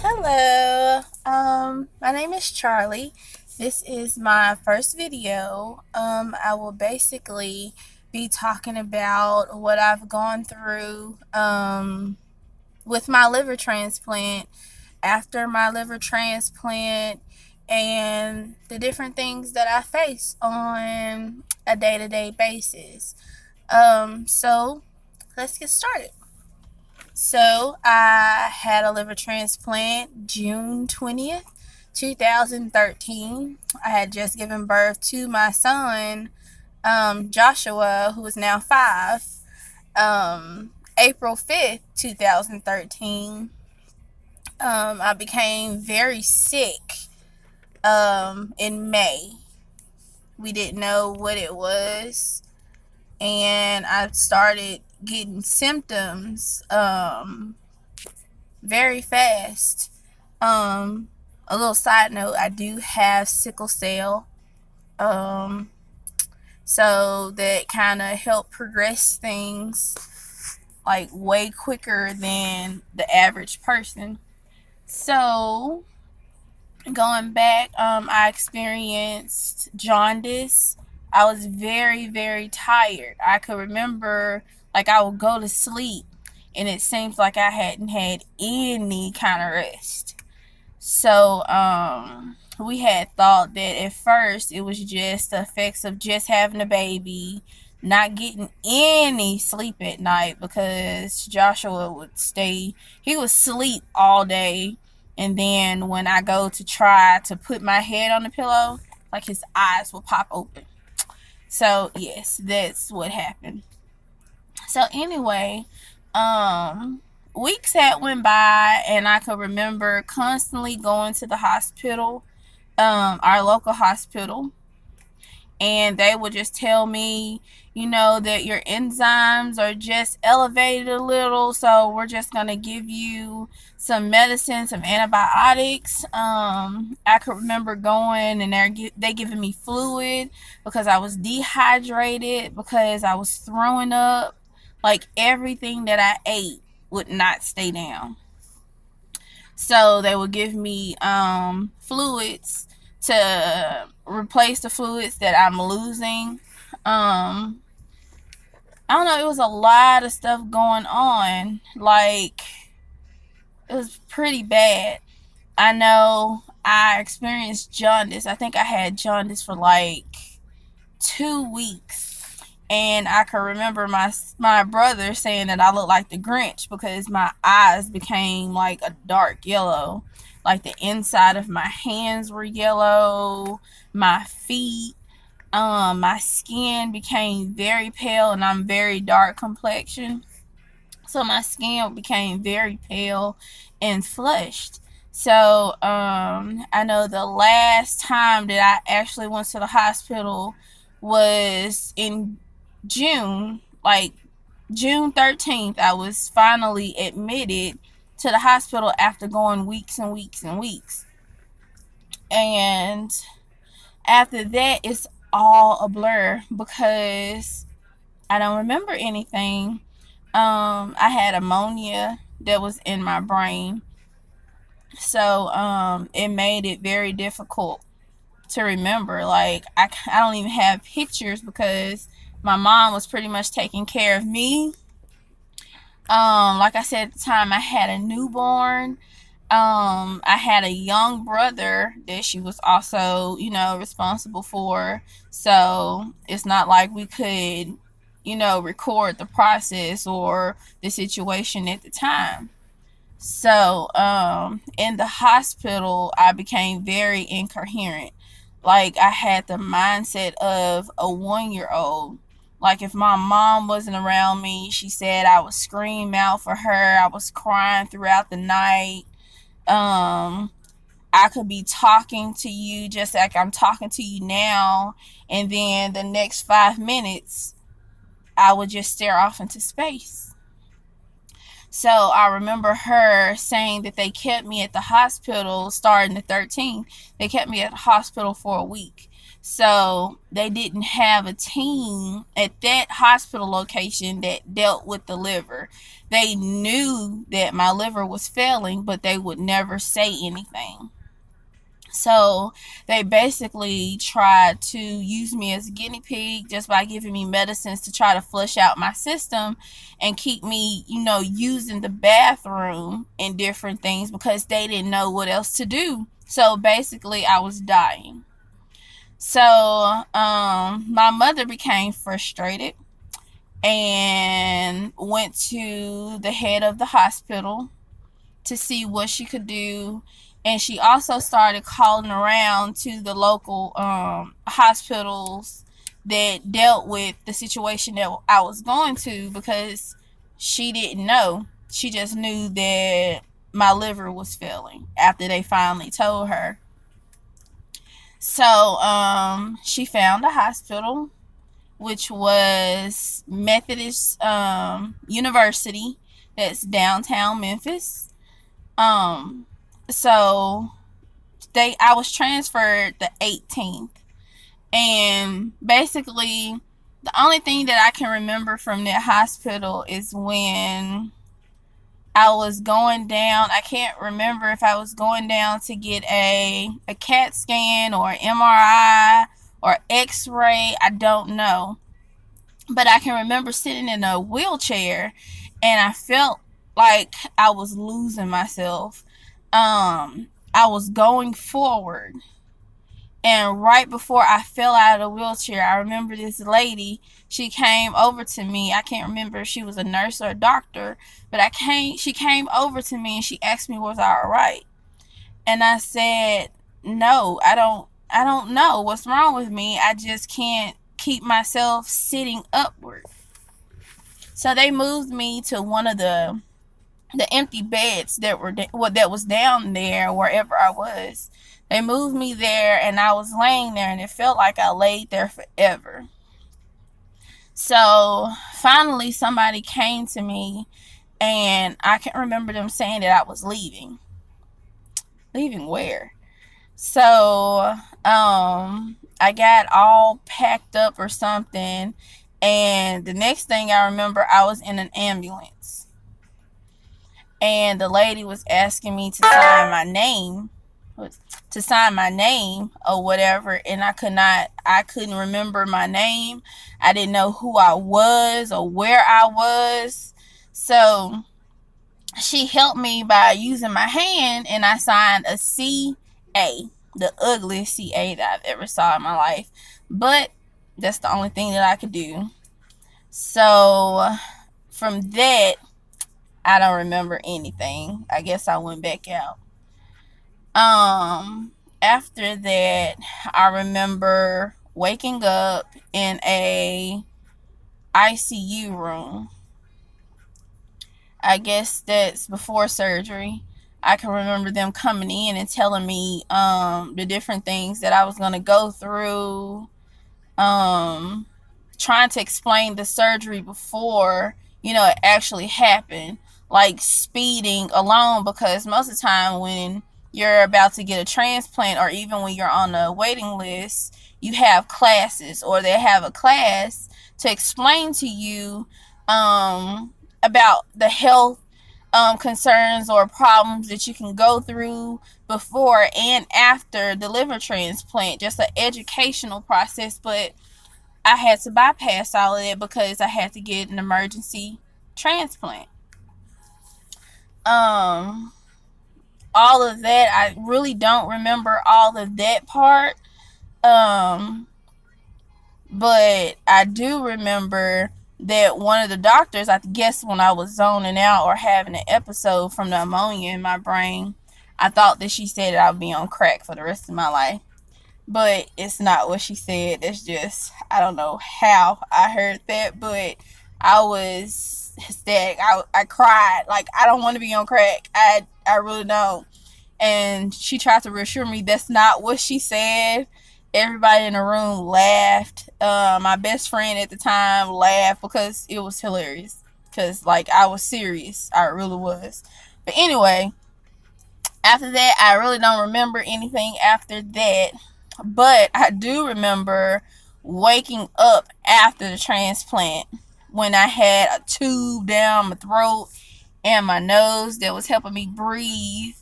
Hello, my name is Charlie. This is my first video. I will basically be talking about what I've gone through with my liver transplant, after my liver transplant, and the different things that I face on a day-to-day basis. So let's get started. So I had a liver transplant June 20th, 2013. I had just given birth to my son, Joshua, who is now 5. April 5th, 2013. I became very sick in May. We didn't know what it was, and I started getting symptoms very fast. A little side note, I do have sickle cell. So that kind of helped progress things like way quicker than the average person. So going back, I experienced jaundice. I was very, very tired. I could remember, like, I would go to sleep and it seems like I hadn't had any kind of rest. So, we had thought that at first it was just the effects of just having a baby, not getting any sleep at night, because Joshua he would sleep all day. And then when I go to try to put my head on the pillow, like, his eyes will pop open. So, yes, that's what happened. So, anyway, weeks had went by, and I could remember constantly going to the hospital, our local hospital, and they would just tell me, that your enzymes are just elevated a little, so we're just going to give you some medicine, some antibiotics. I could remember going, and they giving me fluid because I was dehydrated, because I was throwing up. Like, everything that I ate would not stay down. So they would give me fluids to replace the fluids that I'm losing. I don't know, it was a lot of stuff going on. Like, it was pretty bad. I know I experienced jaundice. I think I had jaundice for like 2 weeks. And I can remember my brother saying that I looked like the Grinch because my eyes became like a dark yellow. Like, the inside of my hands were yellow, my feet, my skin became very pale, and I'm very dark complexion. So my skin became very pale and flushed. So I know the last time that I actually went to the hospital was in June, like June 13th. I was finally admitted to the hospital after going weeks and weeks and weeks. And after that, it's all a blur because I don't remember anything. I had ammonia that was in my brain. So it made it very difficult to remember. Like, I don't even have pictures because my mom was pretty much taking care of me. Like I said, at the time, I had a newborn. I had a young brother that she was also, responsible for. So it's not like we could, record the process or the situation at the time. So, in the hospital, I became very incoherent. Like, I had the mindset of a 1-year-old. Like, if my mom wasn't around me, she said I would scream out for her. I was crying throughout the night. I could be talking to you just like I'm talking to you now, and then the next 5 minutes, I would just stare off into space. So I remember her saying that they kept me at the hospital starting the 13th. They kept me at the hospital for a week So they didn't have a team at that hospital location that dealt with the liver. They knew that my liver was failing, but they would never say anything. So they basically tried to use me as a guinea pig just by giving me medicines to try to flush out my system and keep me, using the bathroom and different things because they didn't know what else to do. So basically, I was dying. So my mother became frustrated and went to the head of the hospital to see what she could do. And she also started calling around to the local hospitals that dealt with the situation that I was going to, because she didn't know. She just knew that my liver was failing after they finally told her. So she found a hospital, which was Methodist University, that's downtown Memphis. So I was transferred the 18th, and basically the only thing that I can remember from that hospital is when I was going down. I can't remember if I was going down to get a CAT scan or MRI or X-ray. I don't know, but I can remember sitting in a wheelchair and I felt like I was losing myself. I was going forward, and right before I fell out of the wheelchair, I remember this lady. She came over to me. I can't remember if she was a nurse or a doctor, but she came over to me and she asked me, was I all right? And I said, no, I don't know what's wrong with me. I just can't keep myself sitting upward. So they moved me to one of the empty beds that was down there wherever I was. They moved me there, and I was laying there, and it felt like I laid there forever. So finally somebody came to me, and I can't remember them saying that I was leaving. Leaving where? So I got all packed up or something, and the next thing I remember, I was in an ambulance. And the lady was asking me to sign my name or whatever, and I couldn't remember my name. I didn't know who I was or where I was. So she helped me by using my hand, and I signed a CA, the ugliest CA that I've ever saw in my life. But that's the only thing that I could do. So from that, I don't remember anything. I guess I went back out. After that, I remember waking up in a ICU room. I guess that's before surgery. I can remember them coming in and telling me the different things that I was going to go through, trying to explain the surgery before, it actually happened, like speeding along, because most of the time when you're about to get a transplant, or even when you're on a waiting list, you have classes, or they have a class to explain to you about the health concerns or problems that you can go through before and after the liver transplant. Just an educational process, but I had to bypass all of that because I had to get an emergency transplant. All of that, I really don't remember all of that part. But I do remember that one of the doctors, I guess when I was zoning out or having an episode from the ammonia in my brain, I thought that she said that I would be on crack for the rest of my life. But it's not what she said. It's just, I don't know how I heard that, but I was ecstatic. I cried. Like, I don't want to be on crack. I really don't. And she tried to reassure me that's not what she said. Everybody in the room laughed. My best friend at the time laughed because it was hilarious. Because, like, I was serious. I really was. But anyway, after that, I really don't remember anything after that. But I do remember waking up after the transplant when I had a tube down my throat and my nose that was helping me breathe.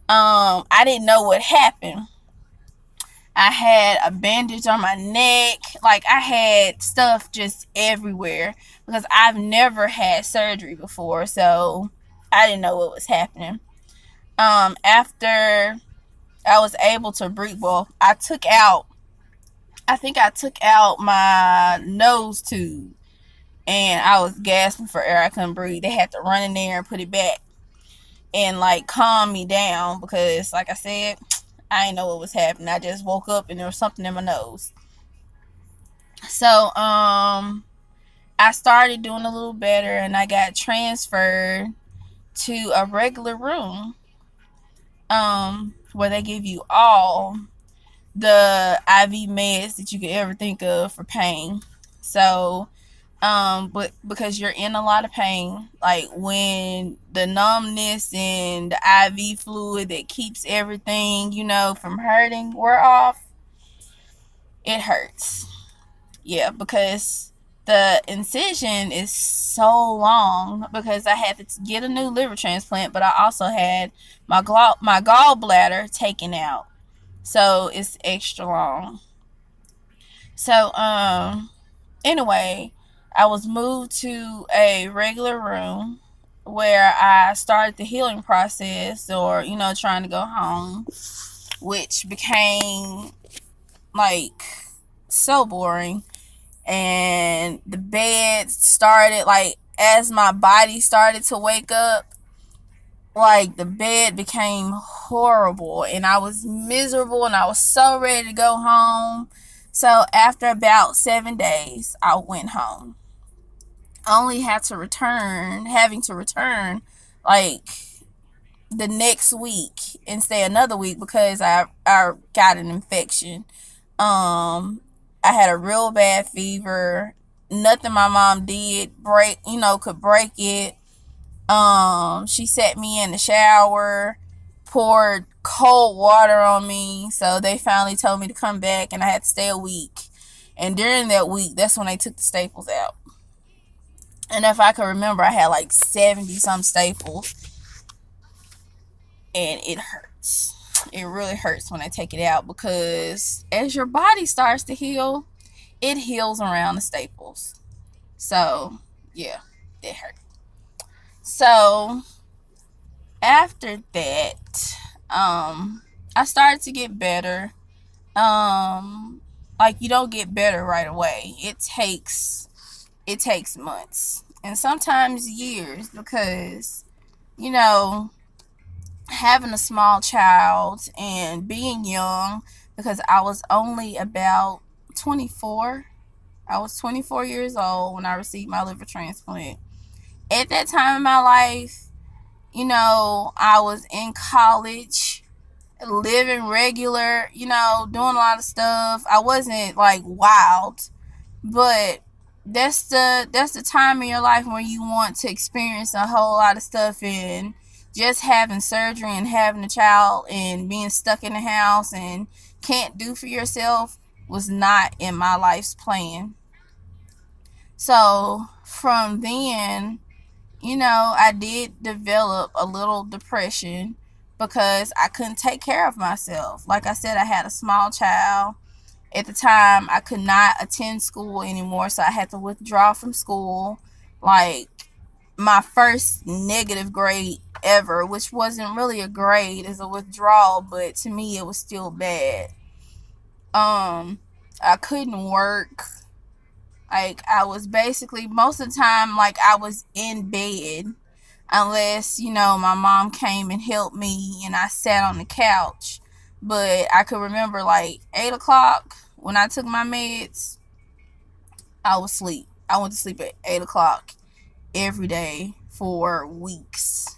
I didn't know what happened. I had a bandage on my neck. Like, I had stuff just everywhere because I've never had surgery before. So I didn't know what was happening. After I was able to breathe, well, I think I took out my nose tube and I was gasping for air. I couldn't breathe. They had to run in there and put it back and like calm me down because, like I said, I didn't know what was happening. I just woke up and there was something in my nose. So I started doing a little better and I got transferred to a regular room where they give you all the IV meds that you could ever think of for pain. So but because you're in a lot of pain, like when the numbness and the IV fluid that keeps everything, from hurting wear off, it hurts. Yeah, because the incision is so long because I had to get a new liver transplant, but I also had my gallbladder taken out. So it's extra long. So anyway, I was moved to a regular room where I started the healing process, or trying to go home, which became like so boring. And the bed started, like, as my body started to wake up, like, the bed became horrible and I was miserable and I was so ready to go home. So after about 7 days, I went home. I only having to return like the next week and stay another week because I got an infection. I had a real bad fever. Nothing my mom did could break it. She set me in the shower, poured cold water on me. So they finally told me to come back and I had to stay a week. And during that week, that's when they took the staples out. And if I can remember, I had like 70 some staples. And it hurts. It really hurts when I take it out because as your body starts to heal, it heals around the staples. So, yeah, it hurt. So, after that, I started to get better. Like, you don't get better right away. It takes months and sometimes years because, having a small child and being young, because I was only about 24. I was 24 years old when I received my liver transplant. At that time in my life, I was in college, living regular, doing a lot of stuff. I wasn't like wild, but that's the time in your life when you want to experience a whole lot of stuff, and just having surgery and having a child and being stuck in the house and can't do for yourself was not in my life's plan. So from then, I did develop a little depression because I couldn't take care of myself. Like I said, I had a small child. At the time, I could not attend school anymore, so I had to withdraw from school. Like, my first negative grade ever, which wasn't really a grade, is a withdrawal, but to me it was still bad. I couldn't work. Like, I was basically, most of the time, like, I was in bed unless, my mom came and helped me and I sat on the couch. But I could remember, like, 8 o'clock when I took my meds, I was asleep. I went to sleep at 8 o'clock every day for weeks.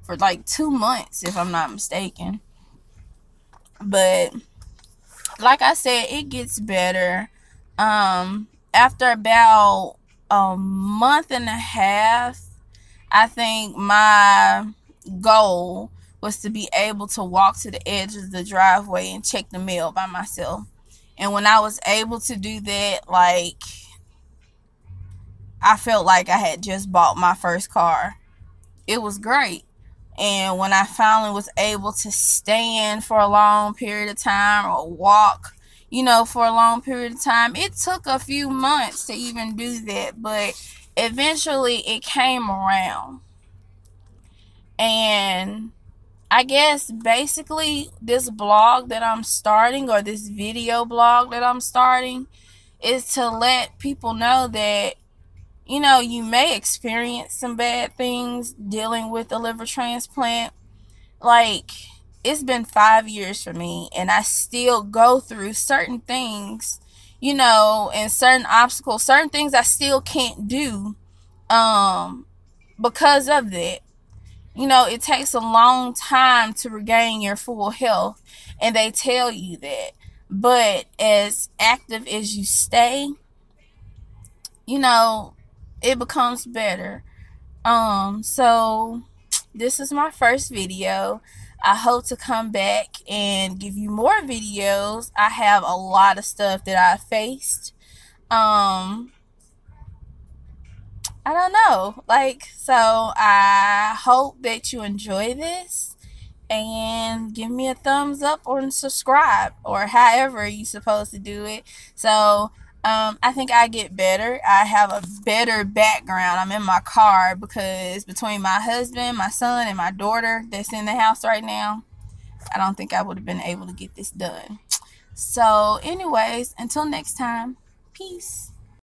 For like 2 months, if I'm not mistaken. But like I said, it gets better. After about a month and a half, I think my goal was to be able to walk to the edge of the driveway and check the mail by myself. And when I was able to do that, like, I felt like I had just bought my first car. It was great. And when I finally was able to stand for a long period of time or walk, for a long period of time, it took a few months to even do that, but eventually it came around. And I guess basically this blog that I'm starting, or this video blog that I'm starting, is to let people know that, you may experience some bad things dealing with a liver transplant. Like, it's been 5 years for me, and I still go through certain things, and certain obstacles, certain things I still can't do because of that. It takes a long time to regain your full health, and they tell you that. But as active as you stay, it becomes better. So this is my first video. I hope to come back and give you more videos. I have a lot of stuff that I faced. I don't know. So I hope that you enjoy this, and give me a thumbs up or subscribe, or however you're supposed to do it. So I think I get better. I have a better background. I'm in my car because between my husband, my son, and my daughter that's in the house right now, I don't think I would have been able to get this done. So anyways, until next time, peace.